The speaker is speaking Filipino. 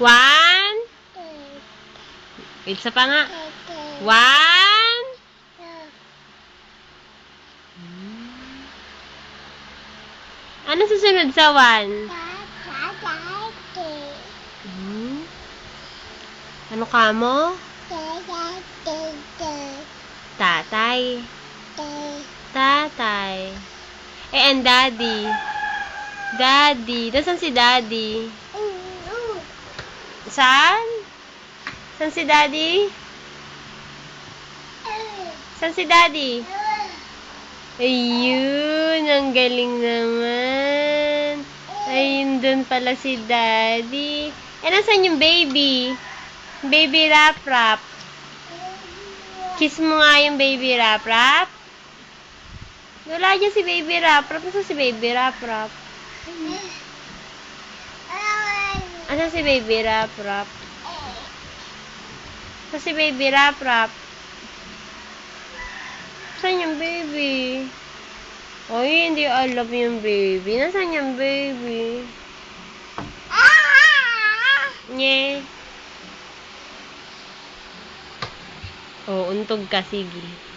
One. Isa pa nga. One. Ano susunod sa one? Ano ka mo? Tatay. Tatay. And daddy. Daddy. Nasaan si daddy? Saan? Saan si daddy? Saan si daddy? Ayun, ang galing naman. Ayun, dun pala si daddy. Nasaan yung baby? Baby Rap-Rap. Kiss mo nga yung baby Rap-Rap. Wala dyan si baby Rap-Rap. Nasaan si baby Rap-Rap? Nasaan si baby Rap-Rap? Nasaan si baby Rap-Rap? Saan yung baby? Ay, hindi alam yung baby. Nasaan yung baby? Nye. Oh, untog ka. Sige.